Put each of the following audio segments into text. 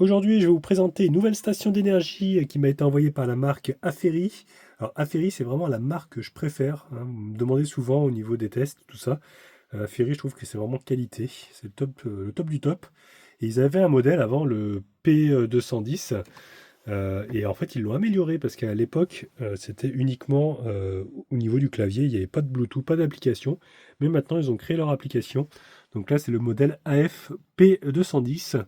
Aujourd'hui, je vais vous présenter une nouvelle station d'énergie qui m'a été envoyée par la marque Aferi. Alors, Aferi, c'est vraiment la marque que je préfère, hein. Vous me demandez souvent au niveau des tests, tout ça. Aferi, je trouve que c'est vraiment qualité. C'est le top du top. Et ils avaient un modèle avant, le P210. Et en fait, ils l'ont amélioré parce qu'à l'époque, c'était uniquement au niveau du clavier. Il n'y avait pas de Bluetooth, pas d'application. Mais maintenant, ils ont créé leur application. Donc là, c'est le modèle AF P210.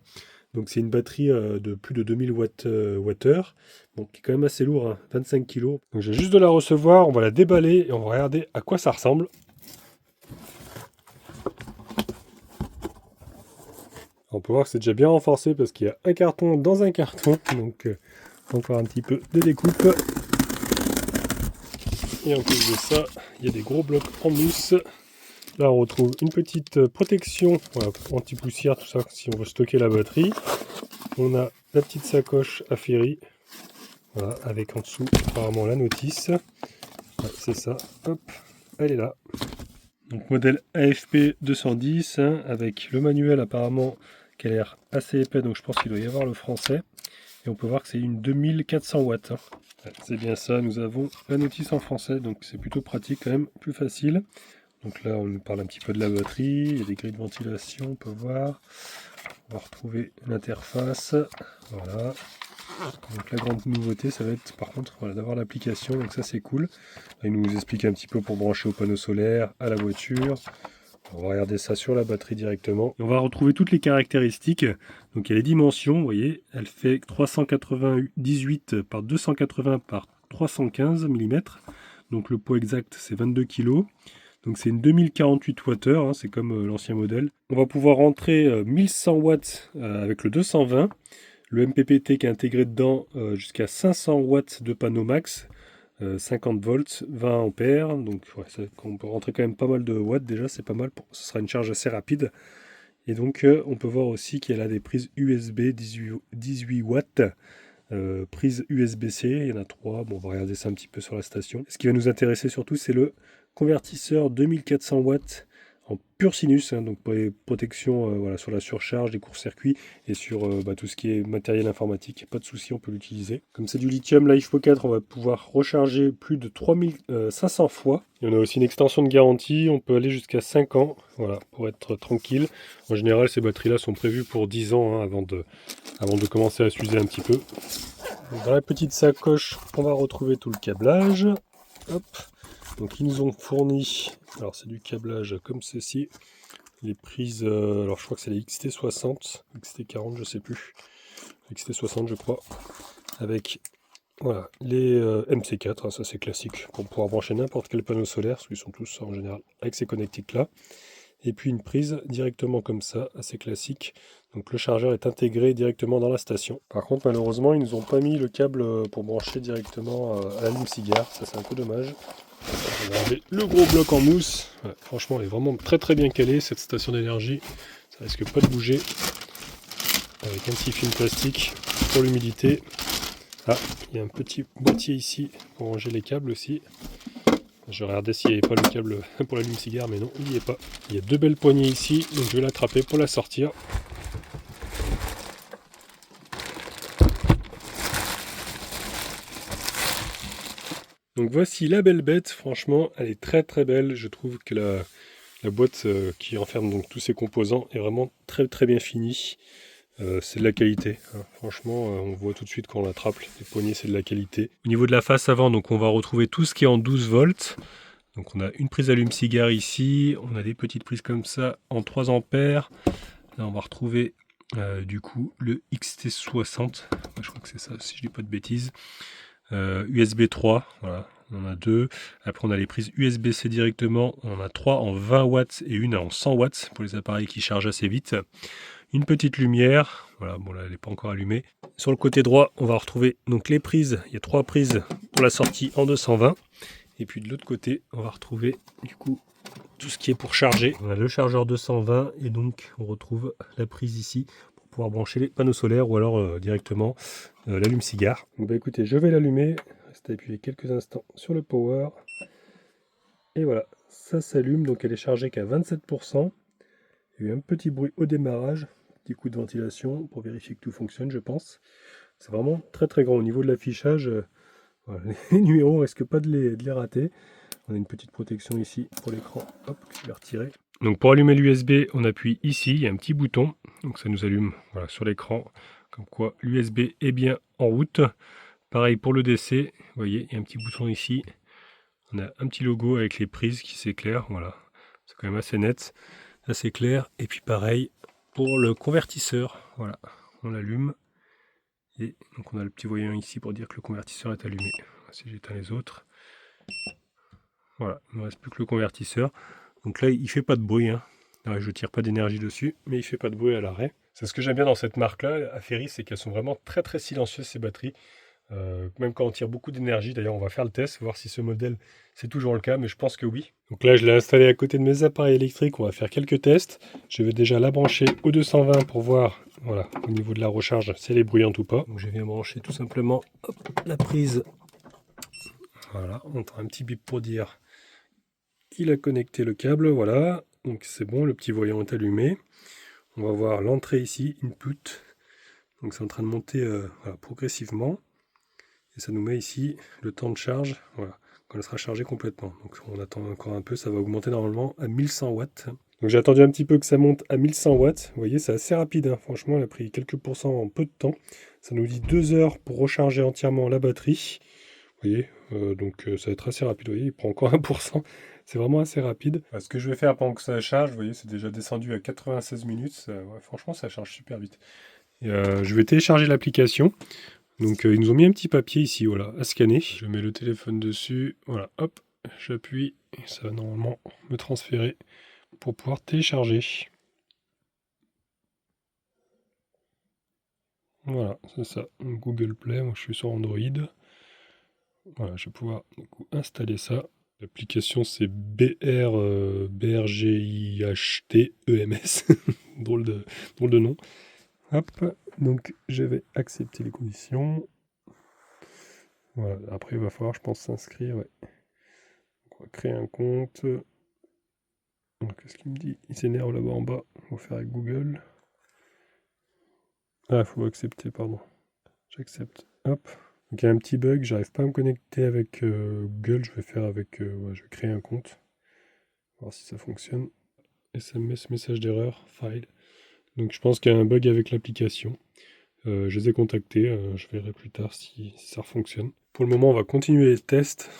Donc c'est une batterie de plus de 2000 watts-heure, donc qui est quand même assez lourd, hein, 25 kg. Donc j'ai juste de la recevoir, on va la déballer et on va regarder à quoi ça ressemble. On peut voir que c'est déjà bien renforcé parce qu'il y a un carton dans un carton, donc encore un petit peu de découpe. Et en plus de ça, il y a des gros blocs en mousse. Là on retrouve une petite protection, voilà, anti-poussière, tout ça, si on veut stocker la batterie. On a la petite sacoche Aferi. Voilà, avec en dessous apparemment la notice. Ouais, c'est ça, hop, elle est là. Donc modèle AFP 210, hein, avec le manuel apparemment qui a l'air assez épais, donc je pense qu'il doit y avoir le français. Et on peut voir que c'est une 2400 watts. Hein. Ouais, c'est bien ça, nous avons la notice en français, donc c'est plutôt pratique quand même, plus facile. Donc là on nous parle un petit peu de la batterie, il y a des grilles de ventilation, on peut voir. On va retrouver l'interface, voilà. Donc la grande nouveauté, ça va être par contre voilà, d'avoir l'application, donc ça c'est cool. Il nous explique un petit peu pour brancher au panneau solaire, à la voiture. On va regarder ça sur la batterie directement. Et on va retrouver toutes les caractéristiques. Donc il y a les dimensions, vous voyez, elle fait 398 par 280 par 315 mm. Donc le poids exact c'est 22 kg. Donc c'est une 2048 Wh, hein, c'est comme l'ancien modèle. On va pouvoir rentrer 1100 watts avec le 220. Le MPPT qui est intégré dedans jusqu'à 500 watts de panneau max, 50 volts, 20 ampères. Donc ouais, on peut rentrer quand même pas mal de watts déjà, c'est pas mal. Ce sera une charge assez rapide. Et donc on peut voir aussi qu'il y a là des prises USB 18 watts. Prise USB-C, il y en a 3. Bon, on va regarder ça un petit peu sur la station. Ce qui va nous intéresser surtout, c'est le convertisseur 2400 watts en pur sinus, hein, donc pour les protections voilà, sur la surcharge, les courts-circuits et sur tout ce qui est matériel informatique. Pas de souci, on peut l'utiliser. Comme c'est du lithium LiFePO 4, on va pouvoir recharger plus de 3500 fois. Et on a aussi une extension de garantie, on peut aller jusqu'à 5 ans, voilà, pour être tranquille. En général, ces batteries-là sont prévues pour 10 ans hein, avant de commencer à s'user un petit peu. Dans la petite sacoche, on va retrouver tout le câblage. Hop. Donc ils nous ont fourni, alors c'est du câblage comme ceci, les prises, alors je crois que c'est les XT60, XT40 je sais plus, XT60 je crois, avec voilà, les MC4, hein, ça c'est classique, pour pouvoir brancher n'importe quel panneau solaire, parce qu'ils sont tous en général avec ces connectiques là. Et puis une prise directement comme ça, assez classique. Donc le chargeur est intégré directement dans la station. Par contre malheureusement ils nous ont pas mis le câble pour brancher directement à l'allume-cigare, ça c'est un peu dommage. On va enlever le gros bloc en mousse. Ouais, franchement elle est vraiment très très bien calée cette station d'énergie. Ça risque pas de bouger. Avec un petit film plastique pour l'humidité. Ah, il y a un petit boîtier ici pour ranger les câbles aussi. Je regardais s'il n'y avait pas le câble pour l'allume-cigare, mais non, il n'y est pas. Il y a deux belles poignées ici, donc je vais l'attraper pour la sortir. Donc voici la belle bête, franchement, elle est très très belle. Je trouve que la boîte qui renferme donc tous ces composants est vraiment très très bien finie. C'est de la qualité, hein. Franchement, on voit tout de suite quand on l'attrape, les poignées c'est de la qualité. Au niveau de la face avant, donc on va retrouver tout ce qui est en 12 volts. Donc on a une prise allume-cigare ici, on a des petites prises comme ça en 3 ampères. Là on va retrouver du coup le XT60, je crois que c'est ça si je dis pas de bêtises. USB 3, voilà, on en a deux. Après on a les prises USB-C directement, on en a 3 en 20 watts et une en 100 watts pour les appareils qui chargent assez vite. Une petite lumière, voilà, bon là elle n'est pas encore allumée. Sur le côté droit on va retrouver donc les prises, il y a 3 prises pour la sortie en 220. Et puis de l'autre côté, on va retrouver du coup tout ce qui est pour charger. On a le chargeur 220 et donc on retrouve la prise ici pour pouvoir brancher les panneaux solaires ou alors directement l'allume-cigare. Donc bah écoutez, je vais l'allumer. Restez appuyé quelques instants sur le power. Et voilà, ça s'allume. Donc elle est chargée qu'à 27%. Il y a eu un petit bruit au démarrage. petit coup de ventilation pour vérifier que tout fonctionne, je pense. C'est vraiment très très grand. Au niveau de l'affichage, voilà, les numéros, on risque pas de les rater. On a une petite protection ici pour l'écran, hop, que je vais retirer. Donc pour allumer l'USB, on appuie ici, il y a un petit bouton, donc ça nous allume voilà, sur l'écran, comme quoi l'USB est bien en route. Pareil pour le DC, vous voyez, il y a un petit bouton ici. On a un petit logo avec les prises qui s'éclairent, voilà, c'est quand même assez net, assez clair. Et puis pareil pour le convertisseur, voilà, on l'allume. Et donc on a le petit voyant ici pour dire que le convertisseur est allumé. Si j'éteins les autres, voilà, il ne me reste plus que le convertisseur. Donc là, il ne fait pas de bruit, hein. Alors, je ne tire pas d'énergie dessus, mais il ne fait pas de bruit à l'arrêt. C'est ce que j'aime bien dans cette marque-là, Aferis, c'est qu'elles sont vraiment très très silencieuses ces batteries. Même quand on tire beaucoup d'énergie, d'ailleurs on va faire le test, voir si ce modèle c'est toujours le cas, mais je pense que oui. Donc là je l'ai installé à côté de mes appareils électriques, on va faire quelques tests. Je vais déjà la brancher au 220 pour voir voilà, au niveau de la recharge si elle est bruyante ou pas. Donc je viens brancher tout simplement hop, la prise. Voilà, on entend un petit bip pour dire qu'il a connecté le câble, voilà. Donc c'est bon, le petit voyant est allumé. On va voir l'entrée ici, input. Donc c'est en train de monter voilà, progressivement. Et ça nous met ici le temps de charge, voilà, quand elle sera chargée complètement. Donc on attend encore un peu, ça va augmenter normalement à 1100 watts. Donc j'ai attendu un petit peu que ça monte à 1100 watts. Vous voyez, c'est assez rapide, hein. Franchement, elle a pris quelques pourcents en peu de temps. Ça nous dit 2 heures pour recharger entièrement la batterie. Vous voyez, donc ça va être assez rapide. Vous voyez, il prend encore 1%. C'est vraiment assez rapide. Ce que je vais faire pendant que ça charge, vous voyez, c'est déjà descendu à 96 minutes. Ouais, franchement, ça charge super vite. Et, je vais télécharger l'application. Donc ils nous ont mis un petit papier ici, voilà, à scanner. Je mets le téléphone dessus, voilà, hop, j'appuie, et ça va normalement me transférer pour pouvoir télécharger. Voilà, c'est ça, Google Play, moi je suis sur Android. Voilà, je vais pouvoir du coup installer ça. L'application c'est BRGIHTEMS, drôle de nom. Hop, donc je vais accepter les conditions. Voilà, après il va falloir, je pense, s'inscrire. Ouais. On va créer un compte. Donc, qu'est-ce qu'il me dit? Il s'énerve là-bas en bas. On va faire avec Google. Ah, il faut accepter, pardon. J'accepte. Hop. Donc, il y a un petit bug. J'arrive pas à me connecter avec Google. Je vais faire avec. Ouais, je vais créer un compte. Voir si ça fonctionne. SMS, message d'erreur, file. Donc, je pense qu'il y a un bug avec l'application. Je les ai contactés. Je verrai plus tard si ça fonctionne. Pour le moment, on va continuer les tests.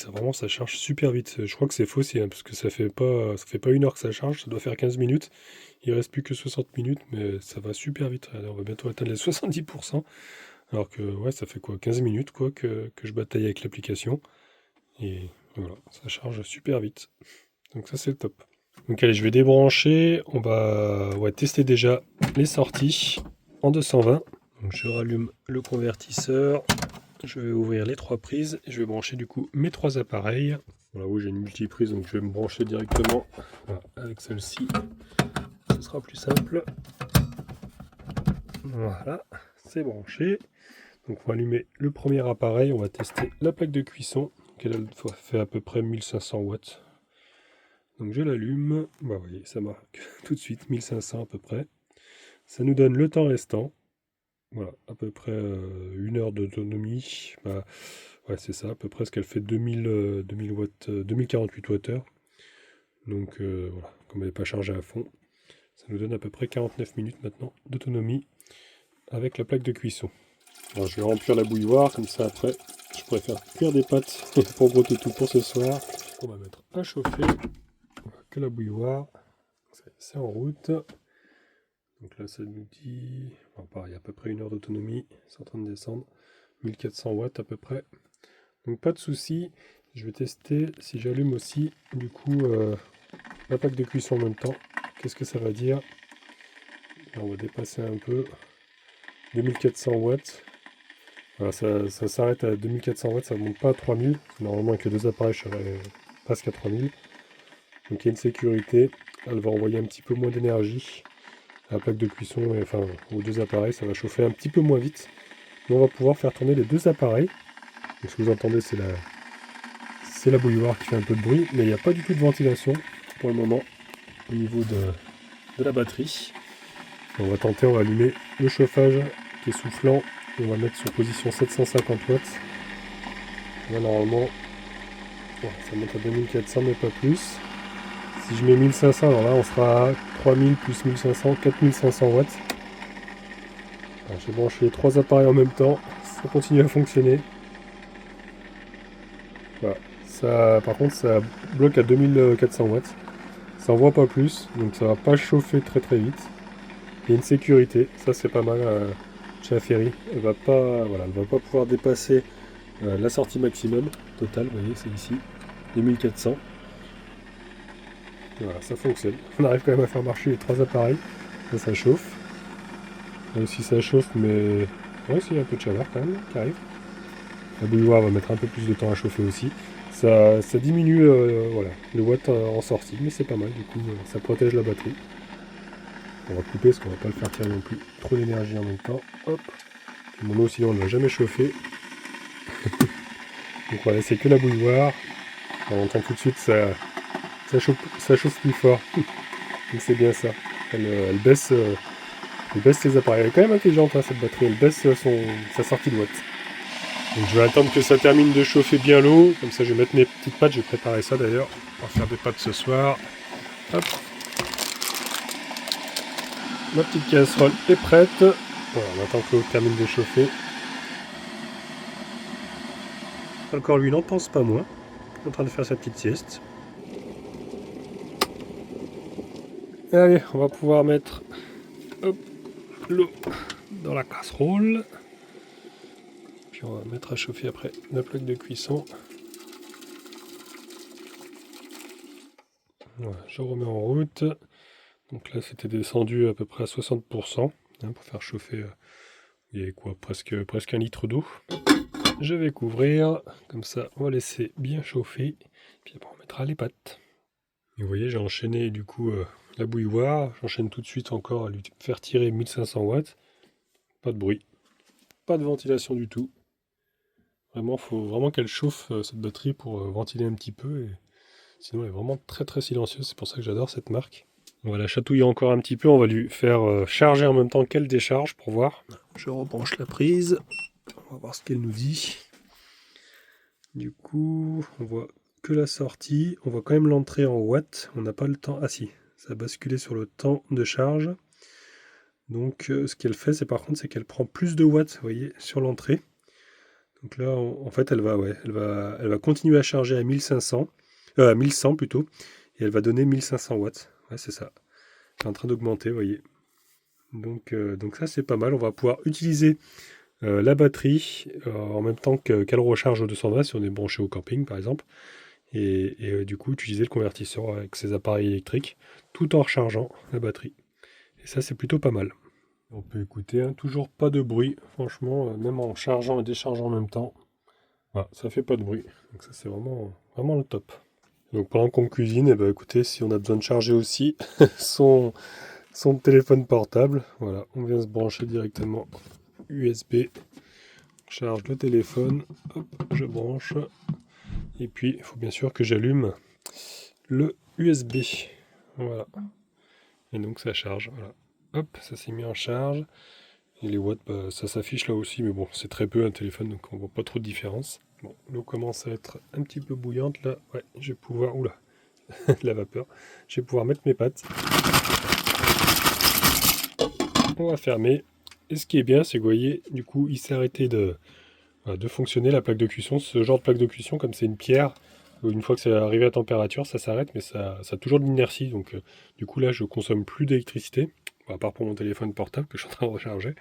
Vraiment, ça charge super vite. Je crois que c'est faussé, hein, parce que ça fait pas 1 heure que ça charge, ça doit faire 15 minutes. Il reste plus que 60 minutes, mais ça va super vite. On va bientôt atteindre les 70%. Alors que ouais, ça fait quoi, 15 minutes quoi, que je bataille avec l'application. Et voilà, ça charge super vite. Donc ça c'est le top. Donc allez, je vais débrancher. On va tester déjà les sorties en 220. Donc je rallume le convertisseur. Je vais ouvrir les 3 prises et je vais brancher du coup mes 3 appareils. Voilà, oui, j'ai une multiprise donc je vais me brancher directement avec celle-ci. Ce sera plus simple. Voilà, c'est branché. Donc on va allumer le premier appareil. On va tester la plaque de cuisson. Elle fait à peu près 1500 watts. Donc je l'allume. Bah, vous voyez, ça marque tout de suite 1500 à peu près. Ça nous donne le temps restant. Voilà, à peu près 1 heure d'autonomie. Bah, ouais, c'est ça, à peu près ce qu'elle fait 2000 watts, 2048 Wh. Donc voilà, comme elle n'est pas chargée à fond, ça nous donne à peu près 49 minutes maintenant d'autonomie avec la plaque de cuisson. Alors je vais remplir la bouilloire, comme ça après je pourrais faire cuire des pâtes pour broter tout pour ce soir. On va mettre à chauffer, que la bouilloire, c'est en route. Donc là, ça nous dit, bon, pareil, à peu près 1 heure d'autonomie, c'est en train de descendre, 1400 watts à peu près. Donc pas de souci, je vais tester si j'allume aussi, du coup, la plaque de cuisson en même temps. Qu'est-ce que ça va dire? Là, on va dépasser un peu, 2400 watts. Voilà, ça s'arrête à 2400 watts, ça ne monte pas à 3000. Normalement, avec les 2 appareils, je serais presque à 3000. Donc il y a une sécurité, elle va envoyer un petit peu moins d'énergie. La plaque de cuisson, enfin aux 2 appareils, ça va chauffer un petit peu moins vite. Mais on va pouvoir faire tourner les 2 appareils. Donc, ce que vous entendez, c'est la bouilloire qui fait un peu de bruit, mais il n'y a pas du tout de ventilation pour le moment au niveau de la batterie. On va tenter, on va allumer le chauffage qui est soufflant. On va mettre sur position 750 watts. Là, normalement, ça monte à 2400 mais pas plus. Si je mets 1500, alors là on sera à 3000 plus 1500, 4500 watts. J'ai branché les 3 appareils en même temps, ça continue à fonctionner. Voilà. Ça, par contre ça bloque à 2400 watts. Ça envoie pas plus, donc ça va pas chauffer très très vite. Il y a une sécurité, ça c'est pas mal chez la Ferry. Elle va pas, voilà, elle va pas pouvoir dépasser la sortie maximum totale, vous voyez c'est ici, 2400. Voilà, ça fonctionne. On arrive quand même à faire marcher les 3 appareils. Là, ça chauffe. Là aussi, ça chauffe, mais ouais, il y a un peu de chaleur quand même qui arrive. La bouilloire va mettre un peu plus de temps à chauffer aussi. Ça diminue voilà, le watt en sortie, mais c'est pas mal. Du coup, ça protège la batterie. On va couper parce qu'on va pas le faire tirer non plus trop d'énergie en même temps. Hop. Et mon eau, sinon, elle ne va jamais chauffer. Donc voilà, c'est que la bouilloire. On entend tout de suite, ça chauffe plus fort. Donc c'est bien ça. Elle baisse ses appareils. Elle est quand même intelligente hein, cette batterie. Elle baisse sa sortie de watts. Donc je vais attendre que ça termine de chauffer bien l'eau. Comme ça je vais mettre mes petites pâtes. Je vais préparer ça d'ailleurs. On va faire des pâtes ce soir. Hop. Ma petite casserole est prête. Voilà, on attend que l'eau termine de chauffer. Encore lui n'en pense pas moins. Il est en train de faire sa petite sieste. Et allez, on va pouvoir mettre l'eau dans la casserole. Puis on va mettre à chauffer après la plaque de cuisson. Voilà, je remets en route. Donc là c'était descendu à peu près à 60% hein, pour faire chauffer. Il y avait quoi, presque 1 litre d'eau. Je vais couvrir, comme ça on va laisser bien chauffer. Puis après on mettra les pâtes. Et vous voyez j'ai enchaîné du coup la bouilloire. J'enchaîne tout de suite encore à lui faire tirer 1500 watts. Pas de bruit, pas de ventilation du tout. Vraiment, il faut vraiment qu'elle chauffe cette batterie pour ventiler un petit peu. Et sinon, elle est vraiment très très silencieuse. C'est pour ça que j'adore cette marque. On va la chatouiller encore un petit peu. On va lui faire charger en même temps qu'elle décharge pour voir. Je rebranche la prise. On va voir ce qu'elle nous dit. Du coup, on voit que la sortie. On voit quand même l'entrée en watts. On n'a pas le temps. Ah si, ça a basculé sur le temps de charge. Donc, ce qu'elle fait, c'est par contre, c'est qu'elle prend plus de watts, vous voyez, sur l'entrée. Donc là, en fait, elle va continuer à charger à 1500, 1100 plutôt, et elle va donner 1500 watts. Ouais, c'est ça. C'est en train d'augmenter, vous voyez. Donc ça, c'est pas mal. On va pouvoir utiliser la batterie en même temps qu'elle recharge au 220 si on est branché au camping, par exemple. Et du coup, utiliser le convertisseur avec ses appareils électriques tout en rechargeant la batterie. Et ça, c'est plutôt pas mal. On peut écouter, hein, toujours pas de bruit, franchement, même en chargeant et déchargeant en même temps. Voilà, ça fait pas de bruit. Donc ça c'est vraiment, vraiment le top. Donc pendant qu'on cuisine, eh ben, écoutez, si on a besoin de charger aussi son, son téléphone portable, voilà, on vient se brancher directement USB. Charge le téléphone, hop, je branche. Et puis il faut bien sûr que j'allume le USB. Voilà. Et donc ça charge. Voilà. Hop, ça s'est mis en charge. Et les watts, bah, ça s'affiche là aussi, mais bon, c'est très peu un téléphone, donc on voit pas trop de différence. Bon, l'eau commence à être un petit peu bouillante là. Ouais, je vais pouvoir. Oula, la vapeur. Je vais pouvoir mettre mes pâtes. On va fermer. Et ce qui est bien, c'est que vous voyez, du coup, il s'est arrêté de fonctionner la plaque de cuisson. Ce genre de plaque de cuisson, comme c'est une pierre, une fois que c'est arrivé à température, ça s'arrête, mais ça a toujours de l'inertie. Donc, du coup, là, je consomme plus d'électricité, à part pour mon téléphone portable que je suis en train de recharger.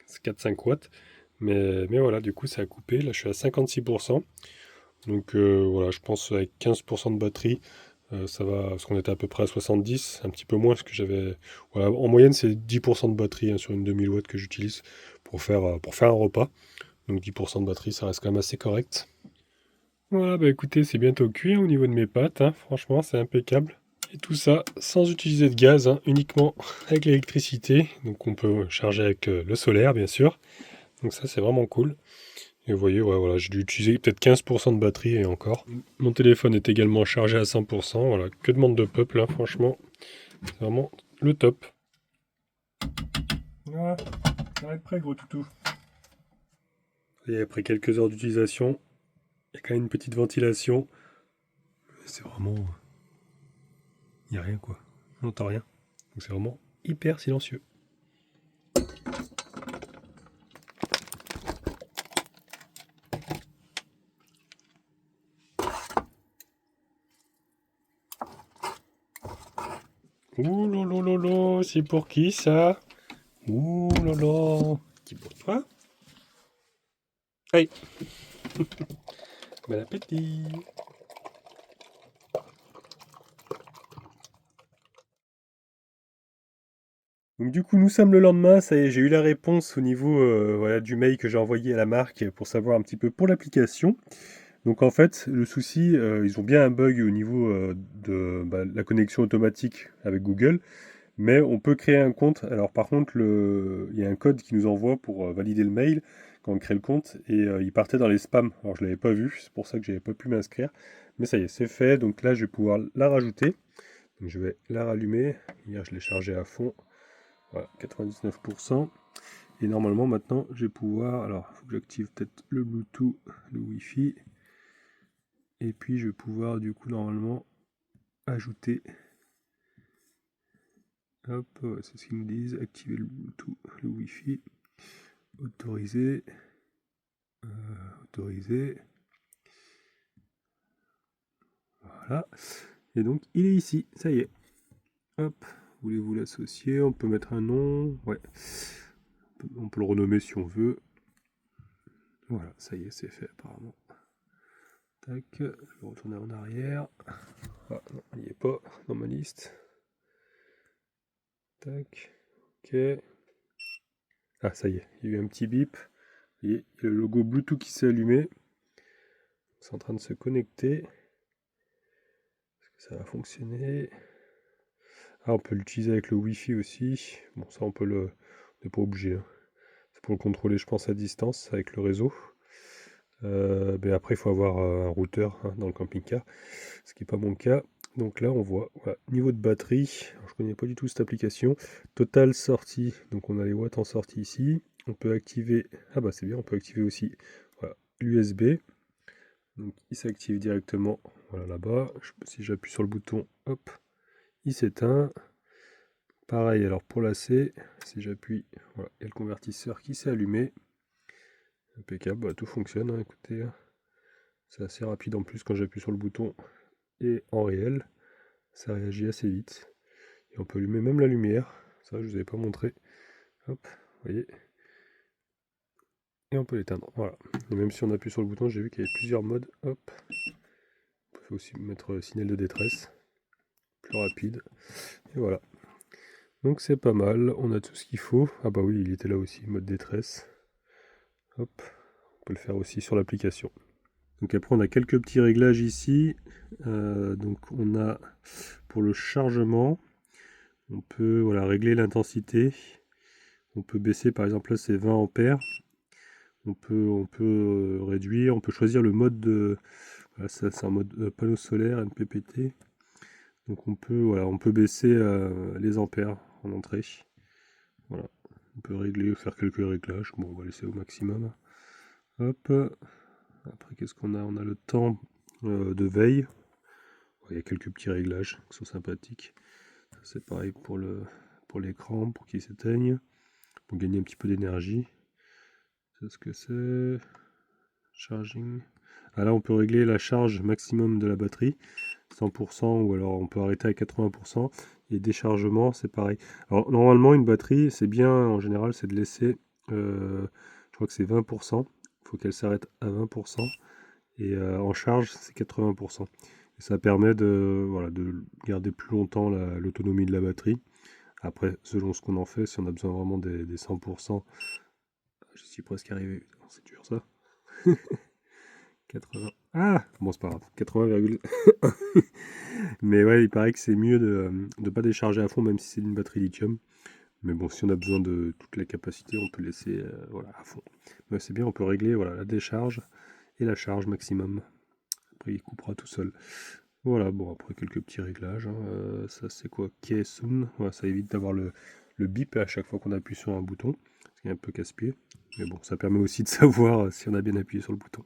C'est 4-5 watts. Mais voilà, du coup, ça a coupé. Là, je suis à 56%. Donc voilà, je pense avec 15% de batterie, ça va, parce qu'on était à peu près à 70, un petit peu moins, parce que j'avais... Voilà, en moyenne, c'est 10% de batterie hein, sur une 2000 watts que j'utilise pour faire un repas. Donc 10% de batterie, ça reste quand même assez correct. Voilà, bah écoutez, c'est bientôt cuit hein, au niveau de mes pâtes. Hein. Franchement, c'est impeccable. Et tout ça sans utiliser de gaz, hein, uniquement avec l'électricité. Donc on peut charger avec le solaire, bien sûr. Donc ça, c'est vraiment cool. Et vous voyez, ouais, voilà, j'ai dû utiliser peut-être 15% de batterie et encore. Mon téléphone est également chargé à 100%. Voilà, que demande de peuple, hein, franchement. C'est vraiment le top. Ah, ça va être prêt, gros toutou. Et après quelques heures d'utilisation, il y a quand même une petite ventilation. C'est vraiment... Il n'y a rien, quoi. On n'entend rien. Donc c'est vraiment hyper silencieux. Ouh lolo, c'est pour qui ça? Ouh lolo, petit pour toi. Allez, bon appétit. Donc du coup, nous sommes le lendemain, ça y est, j'ai eu la réponse au niveau voilà, du mail que j'ai envoyé à la marque pour savoir un petit peu pour l'application. Donc en fait, le souci, ils ont bien un bug au niveau de la connexion automatique avec Google, mais on peut créer un compte. Alors par contre, il y a un code qui nous envoie pour valider le mail quand on crée le compte, et il partait dans les spams. Alors je ne l'avais pas vu, c'est pour ça que j'avais pas pu m'inscrire. Mais ça y est, c'est fait, donc là je vais pouvoir la rajouter. Donc je vais la rallumer. Hier je l'ai chargé à fond. Voilà, 99%. Et normalement maintenant je vais pouvoir, alors il faut que j'active peut-être le Bluetooth, le Wi-Fi. Et puis je vais pouvoir du coup normalement ajouter. Hop, c'est ce qu'ils nous disent, activer le Bluetooth, le Wi-Fi, autoriser, autoriser. Voilà. Et donc il est ici, ça y est. Hop, voulez-vous l'associer? On peut mettre un nom, ouais. On peut le renommer si on veut. Voilà, ça y est, c'est fait apparemment. Tac, je vais retourner en arrière. Ah non, il n'y est pas dans ma liste. Tac, ok. Ah ça y est, il y a eu un petit bip. Et il y a le logo Bluetooth qui s'est allumé. C'est en train de se connecter. Est-ce que ça va fonctionner? Ah, on peut l'utiliser avec le Wi-Fi aussi. Bon, ça, on n'est pas obligé, hein. C'est pour le contrôler, je pense, à distance avec le réseau. Mais après, il faut avoir un routeur hein, dans le camping-car, ce qui n'est pas mon cas. Donc là, on voit, voilà, niveau de batterie. Alors, je ne connais pas du tout cette application. Total sortie. Donc on a les watts en sortie ici. On peut activer. Ah bah c'est bien, on peut activer aussi voilà, l'USB. Donc il s'active directement voilà, là-bas. Si j'appuie sur le bouton, hop, il s'éteint. Pareil, alors pour la C, si j'appuie, voilà, il y a le convertisseur qui s'est allumé. Impeccable, bah, tout fonctionne, hein, écoutez. C'est assez rapide en plus quand j'appuie sur le bouton. Et en réel, ça réagit assez vite. Et on peut allumer même la lumière. Ça, je ne vous avais pas montré. Hop, vous voyez. Et on peut l'éteindre. Voilà. Et même si on appuie sur le bouton, j'ai vu qu'il y avait plusieurs modes. Hop. On peut aussi mettre signal de détresse. Plus rapide. Et voilà. Donc c'est pas mal. On a tout ce qu'il faut. Ah bah oui, il était là aussi, mode détresse. Hop. On peut le faire aussi sur l'application. Donc après, on a quelques petits réglages ici. Donc on a pour le chargement, on peut voilà, régler l'intensité. On peut baisser, par exemple là c'est 20 ampères. On peut réduire, on peut choisir le mode de... Voilà, ça c'est un mode panneau solaire, MPPT. Donc on peut baisser les ampères en entrée. Voilà. On peut régler, faire quelques réglages. Bon, on va laisser au maximum. Hop. Après, qu'est-ce qu'on a? On a le temps de veille. Il y a quelques petits réglages qui sont sympathiques. C'est pareil pour l'écran, pour qu'il s'éteigne. Pour gagner un petit peu d'énergie. C'est ce que c'est. Charging. Ah là, on peut régler la charge maximum de la batterie. 100% ou alors on peut arrêter à 80%. Et déchargement, c'est pareil. Alors normalement, une batterie, c'est bien en général, c'est de laisser, je crois que c'est 20%. Il faut qu'elle s'arrête à 20%. Et en charge, c'est 80%. Et ça permet voilà, de garder plus longtemps l'autonomie de la batterie. Après, selon ce qu'on en fait, si on a besoin vraiment des 100%, je suis presque arrivé. C'est dur ça. 80. Ah bon, c'est pas grave. 80, mais ouais, il paraît que c'est mieux de ne pas décharger à fond, même si c'est une batterie lithium. Mais bon, si on a besoin de toute la capacité, on peut laisser voilà, à fond. Mais c'est bien, on peut régler voilà, la décharge et la charge maximum. Après, il coupera tout seul. Voilà, bon, après quelques petits réglages. Hein. Ça, c'est quoi? Kesun. Voilà, ça évite d'avoir le le bip à chaque fois qu'on appuie sur un bouton, ce qui est un peu casse-pied. Mais bon, ça permet aussi de savoir si on a bien appuyé sur le bouton.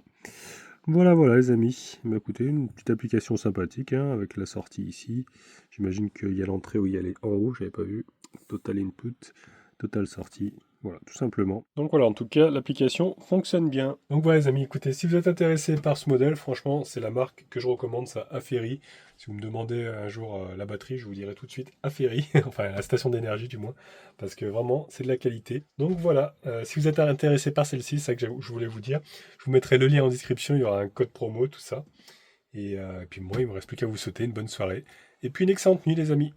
Voilà, voilà les amis. Bah, écoutez, une petite application sympathique, hein, avec la sortie ici. J'imagine qu'il y a l'entrée où il y a les en haut, j'avais pas vu. Total input, total sortie. Voilà, tout simplement. Donc voilà, en tout cas, l'application fonctionne bien. Donc voilà les amis, écoutez, si vous êtes intéressé par ce modèle, franchement, c'est la marque que je recommande, ça Aferi. Si vous me demandez un jour la batterie, je vous dirai tout de suite Aferi, enfin la station d'énergie du moins, parce que vraiment, c'est de la qualité. Donc voilà, si vous êtes intéressé par celle-ci, c'est ça que je voulais vous dire. Je vous mettrai le lien en description, il y aura un code promo, tout ça. Et puis moi, il me reste plus qu'à vous souhaiter une bonne soirée. Et puis une excellente nuit les amis.